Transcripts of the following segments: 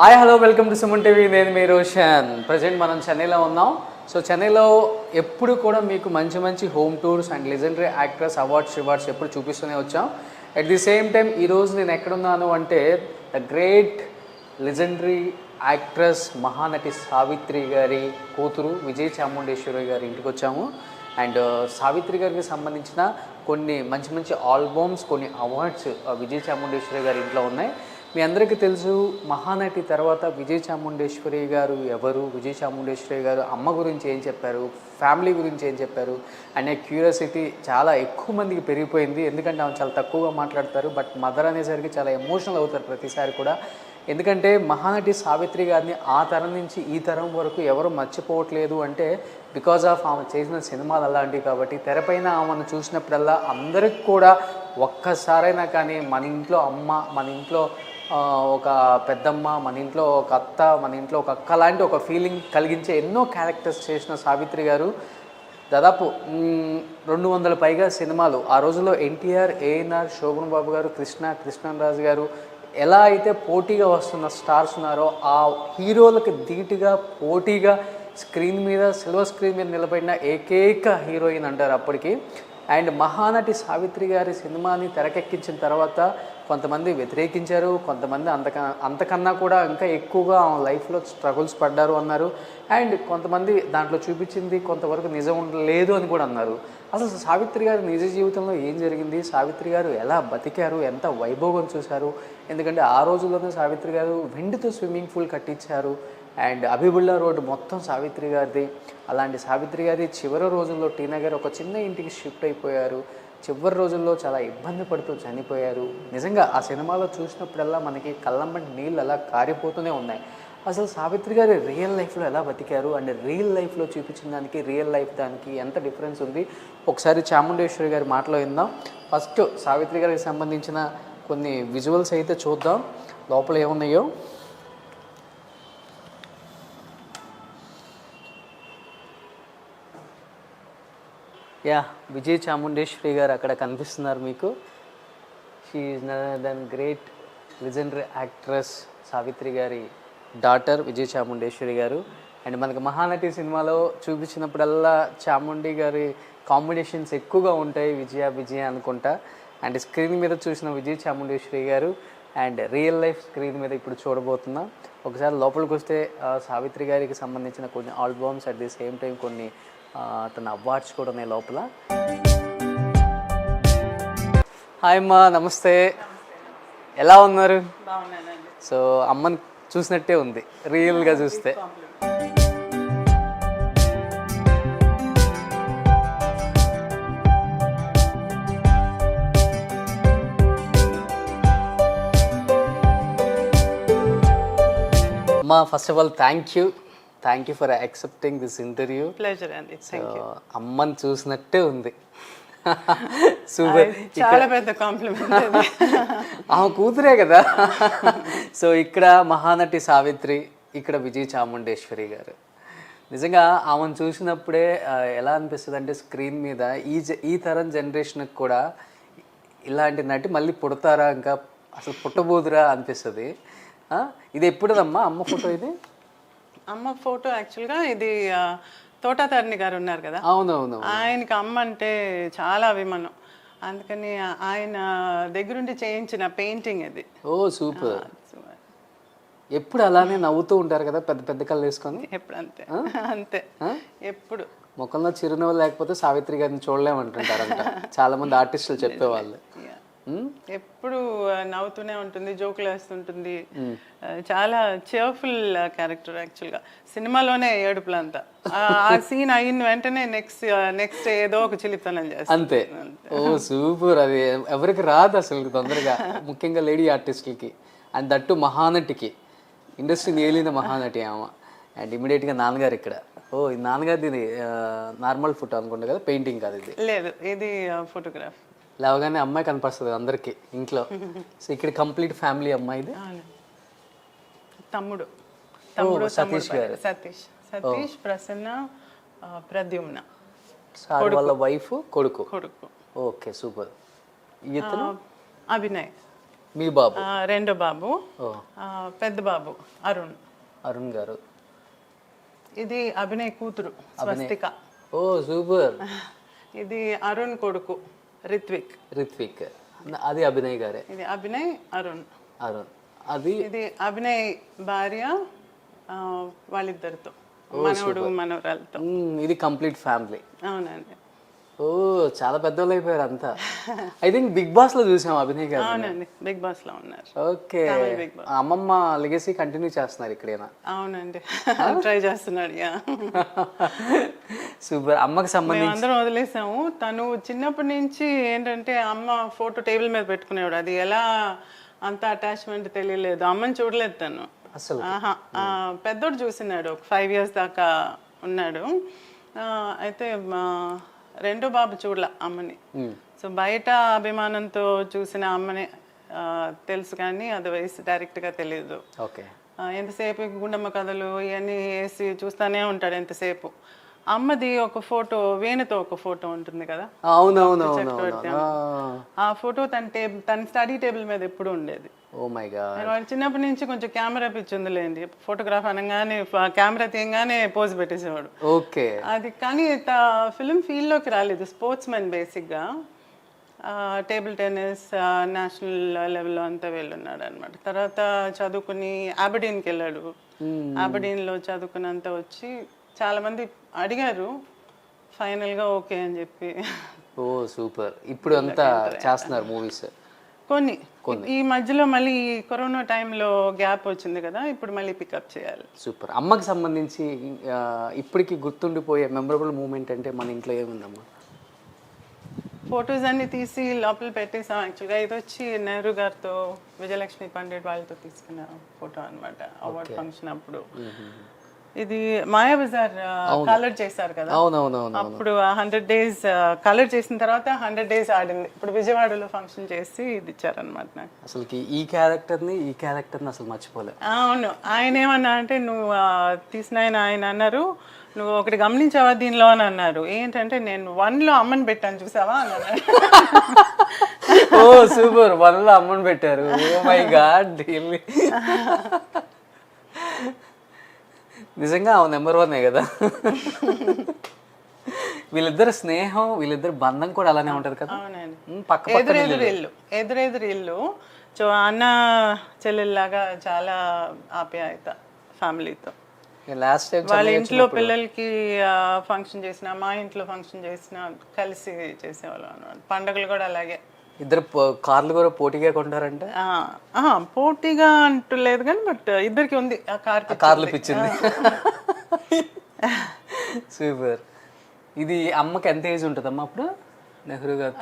Hi hello welcome to Suman TV. నేను మీ Roshan. Present మనం చెన్నైలో ఉన్నాం. సో చెన్నైలో ఎప్పుడు కూడా మీకు మంచి మంచి home tours and legendary actress awards ఎప్పుడు చూపిస్తూనే వచ్చాం. అట్ ది సేమ్ టైం ఈరోజు నేను ఎక్కడున్నాను అంటే the great legendary actress Mahanati Savitri గారి కూతురు విజయ్ చాముండేశ్వరి గారి ఇంటికి వచ్చాము. అండ్ సావిత్రి గారికి సంబంధించిన కొన్ని మంచి మంచి ఆల్బమ్స్, కొన్ని అవార్డ్స్ విజయ్ చాముండేశ్వరి గారి ఇంట్లో ఉన్నాయి. మీ అందరికీ తెలుసు, మహానటి తర్వాత విజయ్ చాముండేశ్వరి గారు ఎవరు, విజయ్ చాముండేశ్వరి గారు అమ్మ గురించి ఏం చెప్పారు, ఫ్యామిలీ గురించి ఏం చెప్పారు అనే క్యూరియాసిటీ చాలా ఎక్కువ మందికి పెరిగిపోయింది. ఎందుకంటే ఆమె చాలా తక్కువగా మాట్లాడతారు, బట్ మదర్ అనేసరికి చాలా ఎమోషనల్ అవుతారు ప్రతిసారి కూడా. ఎందుకంటే మహానటి సావిత్రి గారిని ఆ తరం నుంచి ఈ తరం వరకు ఎవరు మర్చిపోవట్లేదు అంటే బికాజ్ ఆఫ్ ఆమె చేసిన సినిమాలు అలాంటివి. కాబట్టి తెరపైన ఆమెను చూసినప్పుడల్లా అందరికి కూడా ఒక్కసారైనా కానీ మన ఇంట్లో అమ్మ, మన ఇంట్లో ఒక పెద్దమ్మ, మన ఇంట్లో ఒక అత్త, మన ఇంట్లో ఒక అక్క లాంటి ఒక ఫీలింగ్ కలిగించే ఎన్నో క్యారెక్టర్స్ చేసిన సావిత్రి గారు దాదాపు 200 పైగా సినిమాలు. ఆ రోజుల్లో ఎన్టీఆర్, ఏఎన్ఆర్, శోభన్ బాబు గారు, కృష్ణరాజు గారు ఎలా అయితే పోటీగా వస్తున్న స్టార్స్ ఉన్నారో ఆ హీరోలకు ధీటుగా పోటీగా స్క్రీన్ మీద, సిల్వర్ స్క్రీన్ మీద నిలబడిన ఏకైక హీరోయిన్ అంటారు అప్పటికి. అండ్ మహానటి సావిత్రి గారి సినిమాని తెరకెక్కించిన తర్వాత కొంతమంది వ్యతిరేకించారు, కొంతమంది అంతకన్నా కూడా ఇంకా ఎక్కువగా లైఫ్లో స్ట్రగుల్స్ పడ్డారు అన్నారు. అండ్ కొంతమంది దాంట్లో చూపించింది కొంతవరకు నిజం లేదు అని కూడా అన్నారు. అసలు సావిత్రి గారి నిజ జీవితంలో ఏం జరిగింది, సావిత్రి గారు ఎలా బతికారు, ఎంత వైభోగం చూశారు. ఎందుకంటే ఆ రోజుల్లోనే సావిత్రి గారు వెండితో స్విమ్మింగ్ పూల్ కట్టించారు. అండ్ అభిబుల్లా రోడ్డు మొత్తం సావిత్రి గారిది. అలాంటి సావిత్రి గారి చివరి రోజుల్లో టీనగర్ ఒక చిన్న ఇంటికి షిఫ్ట్ అయిపోయారు. చివరి రోజుల్లో చాలా ఇబ్బంది పడుతూ చనిపోయారు. నిజంగా ఆ సినిమాలో చూసినప్పుడల్లా మనకి కళ్ళంబటి నీళ్ళు అలా కారిపోతూనే ఉన్నాయి. అసలు సావిత్రి గారి రియల్ లైఫ్లో ఎలా బతికారు అండ్ రియల్ లైఫ్లో చూపించిన దానికి రియల్ లైఫ్ దానికి ఎంత డిఫరెన్స్ ఉంది ఒకసారి చాముండేశ్వరి గారి మాటలో విందాం. ఫస్ట్ సావిత్రి గారికి సంబంధించిన కొన్ని విజువల్స్ అయితే చూద్దాం లోపల ఏమున్నాయో. విజయ్ చాముండేశ్వరి గారు అక్కడ కనిపిస్తున్నారు మీకు. She is no other than great legendary actress Savitri గారి డాటర్ విజయ్ చాముండేశ్వరి గారు. అండ్ మనకి మహానటి సినిమాలో చూపించినప్పుడల్లా చాముండి గారి కాంబినేషన్స్ ఎక్కువగా ఉంటాయి, విజయ అనుకుంటా. అండ్ స్క్రీన్ మీద చూసిన విజయ్ చాముండేశ్వరి గారు అండ్ రియల్ లైఫ్ స్క్రీన్ మీద ఇప్పుడు చూడబోతున్నాం. ఒకసారి లోపలికి వస్తే సావిత్రి గారికి సంబంధించిన కొన్ని albums, at the same time కొన్ని తన అవార్డ్స్ కూడా ఉన్నాయి లోపల. హాయ్ అమ్మా, నమస్తే. ఎలా ఉన్నారు? సో అమ్మని చూసినట్టే ఉంది రియల్గా చూస్తే. అమ్మా, first of all thank you for accepting this interview. Pleasure అండి. అమ్మని చూసినట్టే ఉంది. సూపర్. చాలా పెద్ద కాంప్లిమెంట్. ఆమె కూతురే కదా. సో ఇక్కడ మహానటి సావిత్రి, ఇక్కడ విజయ్ చాముండేశ్వరి గారు. నిజంగా ఆమెను చూసినప్పుడే ఎలా అనిపిస్తుంది అంటే స్క్రీన్ మీద ఈ తరం జనరేషన్కి కూడా ఇలాంటి నటి మళ్ళీ పుడతారా, ఇంకా అసలు పుట్టబోదురా అనిపిస్తుంది. ఇది ఎప్పుడుదమ్మా అమ్మ ఫోటో? ఇది అమ్మ ఫోటో యాక్చువల్గా ఇది తోటాతరణి గారు ఉన్నారు కదా, అవునవును, ఆయనకి అమ్మ అంటే చాలా అభిమానం. అందుకని ఆయన దగ్గరుండి చేయించిన పెయింటింగ్ ఇది. ఓ సూపర్. ఎప్పుడు అలానే నవ్వుతూ ఉంటారు కదా, పెద్ద పెద్ద కళ్ళు వేసుకొని. ఎప్పుడు అంతే అంతే, ఎప్పుడు ముఖంలో చిరునవ్వు లేకపోతే సావిత్రి గారిని చూడలేమంటుంటారంట చాలా మంది ఆర్టిస్టులు చెప్పేవాళ్ళు. ఎప్పుడు నవ్వుతూనే ఉంటుంది, జోకులు వేస్తుంటుంది. చాలా చేర్ఫుల్ క్యారెక్టర్ యాక్చువల్గా. సినిమాలోనే ఏడుపులంతా. ఆ సీన్ అయిన వెంటనే నెక్స్ట్ ఏదో ఒక చిలిపితనం చేస్తుంది అంతే. ఓ సూపర్. అది ఎవరికి రాదు అసలు తొందరగా, ముఖ్యంగా లేడీ ఆర్టిస్టులకి. అండ్ దట్టు మహానటికి, ఇండస్ట్రీని ఏలిన మహానటి ఆమె. అండ్ ఇమీడియట్గా నాన్నగారు ఇక్కడ. ఓ ఈ నాన్నగారిది నార్మల్ ఫోటో అనుకుంటా కదా, పెయింటింగ్ కాదు ఇది? లేదు, ఇది ఫోటోగ్రాఫ్. లేవగానే అమ్మాయి కనిపిస్తుంది అందరికి ఇంట్లో. సో ఇక్కడ కంప్లీట్ ఫ్యామిలీ అమ్మాయిది. తమ్ముడు సతీష్ గారు. సతీష్, ప్రసన్న, ప్రద్యుమ్న. సార్ వాళ్ళ వైఫ్, కొడుకు. కొడుకు. Okay super. అభినయ్. మీ బాబు రెండో బాబు, ఓ పెద్ద బాబు అరుణ్. అరుణ్ గారు. ఇది అభినయ్ కూతురు స్వస్తిక. ఓ సూపర్. ఇది అరుణ్ కొడుకు రిత్విక్. రిత్విక్. అది అభినయ్ గారే. ఇది అభినయ్ అరుణ్. అరుణ్. అది ఇది అభినయ్ భార్య వాళ్ళిద్దరితో, మనవడు మనవరాలతో. ఇది కంప్లీట్ ఫ్యామిలీ. అవునండి. ఓ చాలా పెద్దోళ్ళు అయిపోయారు అంతా. ఐ థింక్ బిగ్ బాస్ లో చూసాం అభినయ్ గారు. అవునండి, బిగ్ బాస్ లో ఉన్నారు. ఓకే. అమ్మమ్మ లెగసీ కంటిన్యూ చేస్తున్నారు ఇక్కడేనా? అవునండి, ట్రై చేస్తున్నాడు. సూపర్. అమ్మకి సంబంధించి అందరం వదిలేసాము. తను చిన్నప్పటి నుంచి ఏంటంటే అమ్మ ఫోటో టేబుల్ మీద పెట్టుకునేవాడు. అది ఎలా అంత అటాచ్మెంట్ తెలియలేదు. అమ్మని చూడలేదు తను అసలు. పెద్దోడు చూసినాడు, ఒక 5 years దాకా ఉన్నాడు. అయితే రెండో బాబు చూడలే అమ్మని. సో బయట అభిమానంతో చూసిన అమ్మని తెలుసు, కానీ అదర్వైజ్ డైరెక్ట్గా తెలియదు. ఓకే. ఎంతసేపు గుండమ్మ కథలు ఇవన్నీ వేసి చూస్తూనే ఉంటాడు ఎంతసేపు. అమ్మది ఒక ఫోటో, వేణుతో ఒక ఫోటో ఉంటుంది కదా. అవునవునవును. ఆ ఫోటో తన స్టడీ టేబుల్ మీద ఎప్పుడు ఉండేది. Oh my God. వాళ్ళు చిన్నప్పటి నుంచి కొంచెం కెమెరా పిచ్చి ఉందిలేండి. ఫోటోగ్రాఫ్ అనగానే కెమెరా తీయగానే పోజ్ పెట్టేసేవాడు. ఓకే. అది కానీ ఫిలిం ఫీల్డ్లోకి రాలేదు. స్పోర్ట్స్ మెన్ బేసిక్గా. టేబుల్ టెన్నిస్ నేషనల్ లెవెల్లో అంతా వెళ్ళున్నాడు అనమాట. తర్వాత చదువుకుని అబర్డీన్కి వెళ్ళాడు. అబర్డీన్లో చదువుకున్నంత వచ్చి చాలా మంది అడిగారు, ఫైనల్గా ఓకే అని చెప్పి. ఓ సూపర్. ఇప్పుడు అంతా చేస్తున్నారు మూవీస్ కొన్ని. ఈ మధ్యలో మళ్ళీ కరోనా టైంలో గ్యాప్ వచ్చింది కదా, ఇప్పుడు మళ్ళీ పికప్ చేయాలి. సూపర్. అమ్మకి సంబంధించి ఇప్పటికి గుర్తుండిపోయే మెమరబుల్ మూమెంట్ అంటే మన ఇంట్లో ఏముందమ్మా? ఫొటోస్ అన్ని తీసి లోపల పెట్టేసాం. యాక్చువల్గా ఇది వచ్చి నెహ్రూ గారితో, విజయలక్ష్మి పండిట్ వాళ్ళతో తీసుకున్న ఫోటో అనమాట, అవార్డ్ ఫంక్షన్ అప్పుడు. ఇది మాయాబజార్ కలర్ చేశారు కదా. అవునవునవును. అప్పుడు 100 days కలర్ చేసిన తర్వాత 100 days ఆడింది. ఇప్పుడు విజయవాడలో ఫంక్షన్ చేసి ఇది ఇచ్చారనమాట నాకు. అసలు ఈ క్యారెక్టర్ని అసలు మర్చిపోలే. అవును. ఆయన ఏమన్నా అంటే, నువ్వు తీసిన ఆయన అన్నారు, నువ్వు ఒకటి గమనించావా దీనిలో అని అన్నారు. ఏంటంటే, నేను 1లో అమ్మని పెట్టాను చూసావా అని అన్నాడు. ఓ సూపర్. 1లో అమ్మని పెట్టారు. Oh my God. నిజంగా నెంబర్ 1 కదా. వీళ్ళిద్దరు స్నేహం, వీళ్ళిద్దరు బంధం కూడా అలానే ఉంటది కదా. అవునండి. ఎదురెదురు ఇల్లు. సో అన్న చెల్లెల్లాగా చాలా ఆప్యాయత ఫ్యామిలీతో. లాస్ట్ టైం వాళ్ళ ఇంట్లో పిల్లలకి ఫంక్షన్ చేసినా, మా ఇంట్లో ఫంక్షన్ చేసినా కలిసి చేసేవాళ్ళం అన్నమాట. పండుగలు కూడా అలాగే. ఇద్దరు కార్లు కూడా పోటీగా కొంటారంటే? పోటీగా అంటూ లేదు కానీ, బట్ ఇద్దరికి ఉంది కార్లు పిచ్చింది. సూపర్. ఇది అమ్మకి ఎంత ఏజ్ ఉంటుందమ్మా అప్పుడు? నెహ్రూ గారు,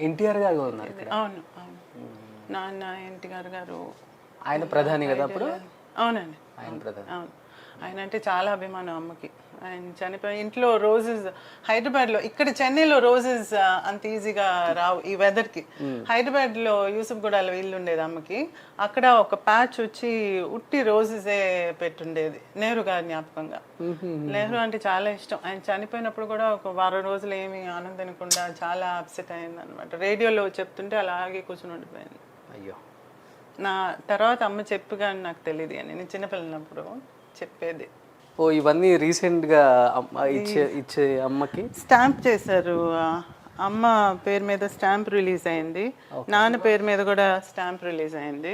ఎన్టీఆర్ గారు ఉన్నారు. అవును అవును. నాన్న ఎన్టీఆర్ గారు. ఆయన ప్రధాని కదా అప్పుడు? అవునండి, ఆయన ప్రధాని. అవును. ఆయన అంటే చాలా అభిమానం అమ్మకి. ఆయన చనిపోయి ఇంట్లో రోజెస్, హైదరాబాద్లో, ఇక్కడ చెన్నైలో రోజెస్ అంత ఈజీగా రావు ఈ వెదర్కి. హైదరాబాద్లో యూసుఫ్గూడలో ఇల్లు ఉండేది అమ్మకి. అక్కడ ఒక ప్యాచ్ వచ్చి ఉట్టి రోజెసే పెట్టుండేది నెహ్రూ గారి జ్ఞాపకంగా. నెహ్రూ అంటే చాలా ఇష్టం. ఆయన చనిపోయినప్పుడు కూడా ఒక 10 రోజులు ఏమీ ఆనందనకుండా చాలా అప్సెట్ అయింది అనమాట. రేడియోలో చెప్తుంటే అలాగే కూర్చొని ఉండిపోయింది. అయ్యో. నా తర్వాత అమ్మ చెప్పి కానీ నాకు తెలియదు అని, నేను చిన్నపిల్లనప్పుడు చెప్పేది. ఓ ఇవన్నీ రీసెంట్గా ఇచ్చే అమ్మకి స్టాంప్ చేశారు. అమ్మ పేరు మీద స్టాంప్ రిలీజ్ అయింది, నాన్న పేరు మీద కూడా స్టాంప్ రిలీజ్ అయింది.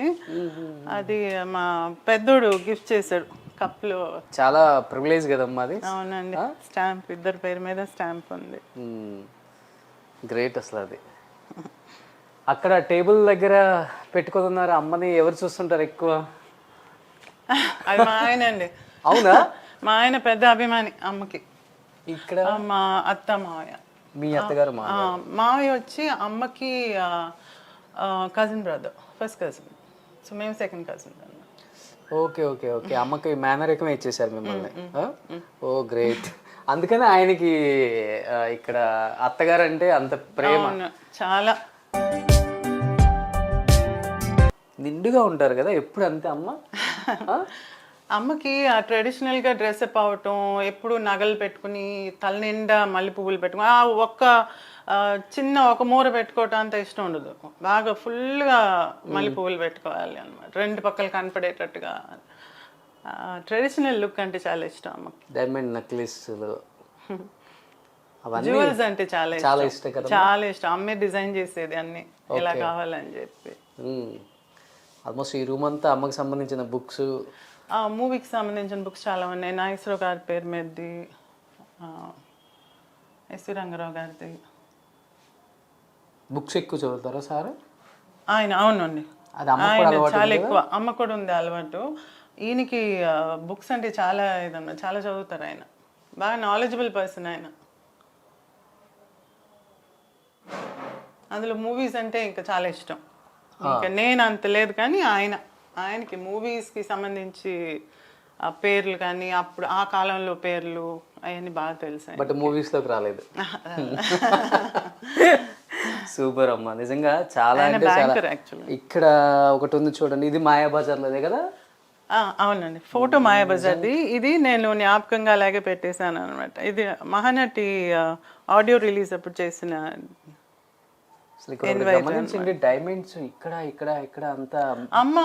అది మా పెద్దోడు గిఫ్ట్ చేశాడు కప్లో. చాలా ప్రివిలేజ్ కదమ్మా అది. అవునండి. స్టాంప్, ఇద్దరు పేరు మీద స్టాంప్ ఉంది. గ్రేట్ అసలు అది. అక్కడ టేబుల్ దగ్గర పెట్టుకున్నారు అమ్మని. ఎవరు చూస్తుంటారు ఎక్కువ? అది మా ఆయన అండి. అవునా? మా ఆయన పెద్ద అభిమాని అమ్మకి. ఇక్కడ మా అత్త మావయ్య. మీ అత్తగారు? మావయ్య వచ్చి అమ్మకి cousin brother, first cousin. So మేము second cousin. Okay okay okay. అమ్మకి మేనరికమే ఇచ్చేసారు మిమ్మల్ని. Oh great. అందుకని ఆయనకి ఇక్కడ అత్తగారు అంటే అంత ప్రేమ. చాలా నిండుగా ఉంటారు కదా ఎప్పుడు. అంతే అమ్మ. అమ్మకి ట్రెడిషనల్గా డ్రెస్అప్ అవటం, ఎప్పుడు నగలు పెట్టుకుని తల నిండా మల్లె పువ్వులు పెట్టుకుని, ఒక్క చిన్న ఒక మూర పెట్టుకోవటం అంత ఇష్టం ఉండదు, బాగా ఫుల్గా మల్లె పువ్వులు పెట్టుకోవాలి అనమాట, రెండు పక్కలు కనపడేటట్టుగా. ట్రెడిషనల్ లుక్ అంటే చాలా ఇష్టం అమ్మకి. డైమండ్ నెక్లెస్లు అవన్నీ జ్యువెల్స్ అంటే చాలా చాలా ఇష్టం, ఇష్టం కదా. చాలా ఇష్టం. అమ్మే డిజైన్ చేసేది అన్ని ఎలా కావాలని చెప్పి. ఆల్మోస్ట్ ఈ రూమ్ అంతా అమ్మకి సంబంధించిన బుక్స్, మూవీకి సంబంధించిన బుక్స్ చాలా ఉన్నాయి. నాగేశ్వరరావు గారి పేరు మీదది, ఎస్వి రంగారావు గారిది. బుక్స్ ఎక్కువ చదువుతారా సార్? ఆయన అవునండి, అది అమ్మ కూడా ఆయన అలవాటు చాలా ఎక్కువ. అమ్మ కూడా ఉంది అలవాటు. ఈయనకి బుక్స్ అంటే చాలా ఇదన్నమాట, చాలా చదువుతారు ఆయన, బాగా నాలెడ్జబుల్ పర్సన్ ఆయన. అందులో మూవీస్ అంటే ఇంకా చాలా ఇష్టం. ఇంకా నేను అంత లేదు కానీ ఆయనకి మూవీస్కి సంబంధించి ఆ పేర్లు కానీ అప్పుడు ఆ కాలంలో పేర్లు అవన్నీ బాగా తెలుసు. బట్ మూవీస్లోకి రాలేదు. సూపర్ అమ్మ, నిజంగా చాలా అంటే చాలా. ఇక్కడ ఒకటి ఉంది చూడండి, ఇది మాయాబజార్లోదే కదా? అవునండి, ఫోటో మాయాబజార్ది. ఇది నేను జ్ఞాపకంగా అలాగే పెట్టేశాను అనమాట. ఇది మహానటి ఆడియో రిలీజ్ అప్పుడు చేసిన. గమనించండి, డైమండ్స్ ఇక్కడ ఇక్కడ ఇక్కడ అంతా. అమ్మ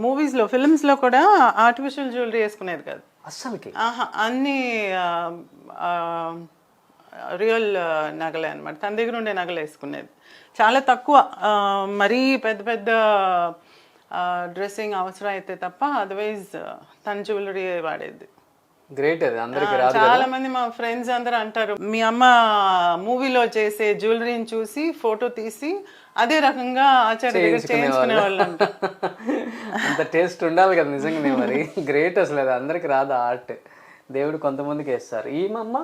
మూవీస్ లో ఫిల్మ్స్ లో కూడా ఆర్టిఫిషియల్ జ్యువెలరీ వేసుకునేది కాదు అస్సలకి. అన్ని రియల్ నగలే అనమాట. తన దగ్గర ఉండే నగలు వేసుకునేది చాలా తక్కువ. మరీ పెద్ద పెద్ద డ్రెస్సింగ్ అవసరం అయితే తప్ప అదర్వైజ్ తన జ్యువెలరీ వాడేది. గ్రేట్, అది అందరికి రాదు. చాలా మంది మా ఫ్రెండ్స్ అందరూ అంటారు, మీ అమ్మ మూవీలో చేసే జ్యువెలరీని చూసి ఫోటో తీసి అదే రకంగా ఆచార్య దగ్గర చేయించుకునే వాళ్ళు అంట. అంత టేస్ట్ ఉండాలి కదా నిజంగానే. మరి గ్రేట్ అసలు, అది అందరికి రాదు ఆర్ట్. దేవుడు కొంతమందికి వేస్తారు. ఈమమ్మ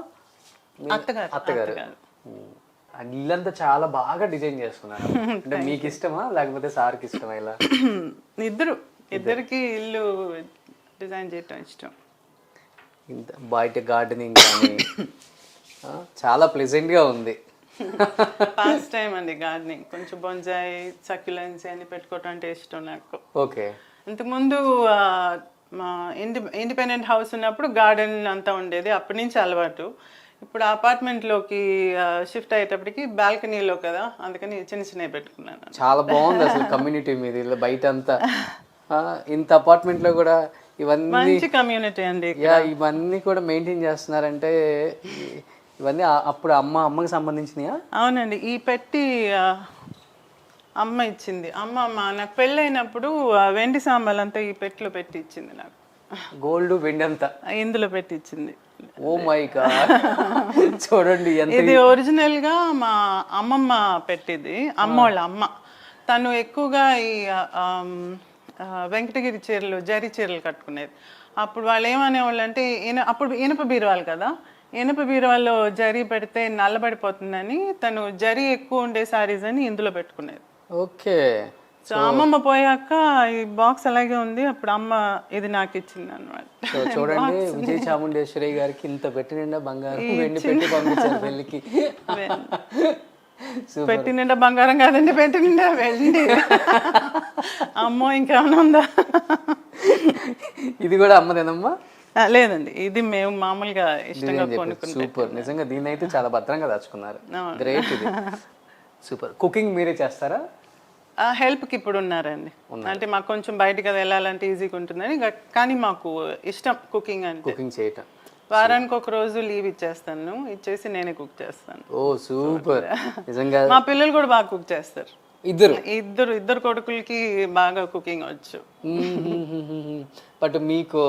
అత్తగారు ఇల్లంతా చాలా బాగా డిజైన్ చేస్తున్నారు. అంటే మీకు ఇష్టమా లేకపోతే సార్కి ఇష్టమా? ఇలా ఇద్దరికి ఇల్లు డిజైన్ చేయటం ఇష్టం. ఇంత బయట గార్డెనింగ్ కానీ చాలా ప్లెజెంట్గా ఉంది. ఫస్ట్ టైం అండి గార్డెనింగ్. కొంచెం బొంజాయి సక్యులెన్స్ అన్ని పెట్టుకోవటం అంటే ఇష్టం నాకు. ఓకే. ఇంతకుముందు మా ఇండిపెండెంట్ హౌస్ ఉన్నప్పుడు గార్డెన్ అంతా ఉండేది, అప్పటి నుంచి అలవాటు. ఇప్పుడు అపార్ట్మెంట్లోకి షిఫ్ట్ అయ్యేటప్పటికి బాల్కనీలో కదా, అందుకని చిన్న చిన్నవి పెట్టుకున్నాను. చాలా బాగుంది అసలు కమ్యూనిటీ మీద. ఇలా బయట అంతా ఇంత అపార్ట్మెంట్లో కూడా ఇవన్నీ మంచి కమ్యూనిటీ అండి. ఇవన్నీ కూడా మెయింటైన్ చేస్తున్నారంటే ఇవన్నీ అప్పుడు అమ్మకి సంబంధించినయా? అవునండి, ఈ పెట్టి అమ్మ ఇచ్చింది. అమ్మ నాకు పెళ్ళైనప్పుడు వెండి సాంబాలంతా ఈ పెట్టిలో పెట్టి ఇచ్చింది నాకు. గోల్డ్ వెండి అంతా ఇందులో పెట్టి ఇచ్చింది. ఓ మై గాడ్, చూడండి. ఇది ఒరిజినల్ గా మా అమ్మమ్మ పెట్టింది. అమ్మోళ్ళ అమ్మ తను ఎక్కువగా ఈ వెంకటగిరి చీరలు, జరీ చీరలు కట్టుకునేది. అప్పుడు వాళ్ళు ఏమనేవాళ్ళు అంటే, అప్పుడు ఇనుప బీరువాలు కదా, ఇనుప బీరువాల్లో జరీ పెడితే నల్లబడిపోతుందని తను జరీ ఎక్కువ ఉండే సారీస్ అని ఇందులో పెట్టుకునేది. ఓకే. సో అమ్మమ్మ పోయాక ఈ బాక్స్ అలాగే ఉంది. అప్పుడు అమ్మ ఇది నాకు ఇచ్చింది అనమాట. చూడండి, విజయ చాముండేశ్వరి గారికి ఇంత పెట్టి నిండా బంగారం వెండి పెట్టి పంపించారు పెళ్ళికి. పెట్టి నిండా బంగారం కాదండి, పెట్టి నిండా వెళ్ళి. అమ్మో ఇంకేమైనా ఉందా? ఇది కూడా అమ్మదేనమ్మా? లేదండి, ఇది మేము మామూలుగా ఇష్టంగా కొనుక్కున్నాం. సూపర్, నిజంగా దీని అయితే చాలా భద్రంగా దాచుకున్నారు. గ్రేట్. ఇది సూపర్. కుకింగ్ మీరే చేస్తారా? హెల్ప్కి ఇప్పుడు ఉన్నారండి. అంటే మాకు కొంచెం బయటకు వెళ్ళాలంటే ఈజీగా ఉంటుందని, కానీ మాకు ఇష్టం కుకింగ్ అంటే. కుకింగ్ చేయటం. వారానికి ఒక రోజు లీవ్ ఇచ్చేస్తాను, ఇచ్చేసి నేనే కుక్ చేస్తాను. ఓ సూపర్. నిజంగా మా పిల్లలు కూడా బాగా కుక్ చేస్తారు. ఇద్దరు కొడుకులకి బాగా కుకింగ్ వచ్చు. బట్ మీకు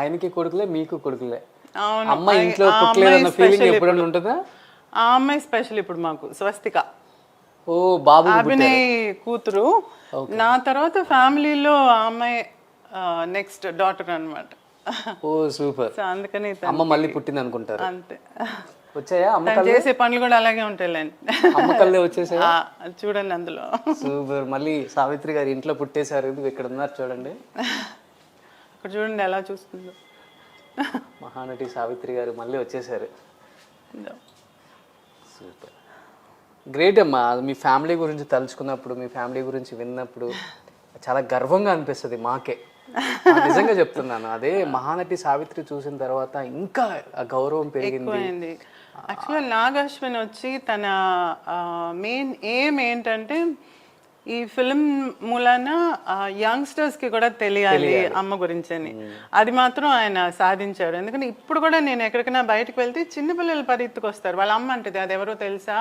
ఆయనకి కొడుకులే, మీకు కొడుకులే? అవును. అమ్మ ఇంట్లో పుట్టలేదన్న ఫీలింగ్ ఎప్పుడైనా ఉంటుందా? ఆ అమ్మాయి స్పెషల్ ఇప్పుడు మాకు. స్వస్తిక ఓ బాబు అభినయ్ కూతురు. నా తర్వాత ఫ్యామిలీలో ఆ అమ్మాయి నెక్స్ట్ డాటర్ అన్నమాట. ఓ సూపర్. అందుకని అమ్మ మళ్ళీ పుట్టింది అనుకుంటారు. అంతే. వచ్చాయా అమ్మ? చేసే పనులు కూడా అలాగే ఉంటాయిలేండి. అమ్మకల్లే వచ్చేసాయా? చూడండి అందులో. సూపర్. మళ్ళీ సావిత్రి గారు ఇంట్లో పుట్టేశారు, ఇక్కడ ఉన్నారు చూడండి. అక్కడ చూడండి ఎలా చూస్తుందో. మహానటి సావిత్రి గారు మళ్ళీ వచ్చేసారు. సూపర్, గ్రేట్ అమ్మా. మీ ఫ్యామిలీ గురించి తలుచుకున్నప్పుడు, మీ ఫ్యామిలీ గురించి విన్నప్పుడు చాలా గర్వంగా అనిపిస్తుంది మాకే. నిజంగా చెప్తున్నాను, అదే మహానటి సావిత్రి చూసిన తర్వాత ఇంకా ఆ గౌరవం పెరిగింది. ఎక్కువైంది. యాక్చువల్గా నాగ్ అశ్విన్ వచ్చి తన మెయిన్ ఎయిమ్ ఏంటంటే ఈ ఫిలిం మూలాన యంగ్స్టర్స్కి కూడా తెలియాలి అమ్మ గురించి అని. అది మాత్రం ఆయన సాధించాడు. ఎందుకంటే ఇప్పుడు కూడా నేను ఎక్కడికైనా బయటకు వెళ్తే చిన్నపిల్లలు పరిగెత్తుకు వస్తారు. వాళ్ళ అమ్మ అంటది, అది ఎవరో తెలుసా,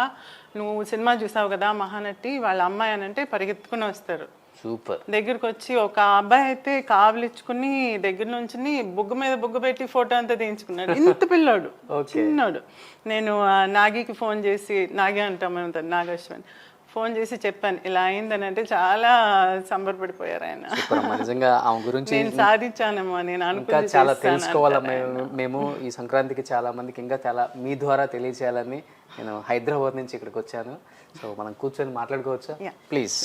నువ్వు సినిమా చూసావు కదా మహానటి, వాళ్ళ అమ్మాయి అని అంటే పరిగెత్తుకుని వస్తారు. సూపర్. దగ్గరికి వచ్చి ఒక అబ్బాయి అయితే కావలిచ్చుకుని దగ్గర నుంచి బుగ్గ మీద బుగ్గ పెట్టి ఫోటో అంతా తీయించుకున్నాడు. ఇంత పిల్లోడు, చిన్నోడు. నేను నాగికి ఫోన్ చేసి, నాగి అంటాం మేము, నాగశ్వన్ ఫోన్ చేసి చెప్పాను ఇలా అయిందని, అంటే చాలా సంబరపడిపోయారు ఆయన. నిజంగా ఆమె గురించి నేను సాధించానమ్మా, నేను ఇంకా అనుకుని చాలా తెలుసుకోవాలి. మేము ఈ సంక్రాంతికి చాలా మందికి ఇంకా చాలా మీ ద్వారా తెలియచేయాలని నేను హైదరాబాద్ నుంచి ఇక్కడికి వచ్చాను. సో మనం కూర్చొని మాట్లాడుకోవచ్చా ప్లీజ్?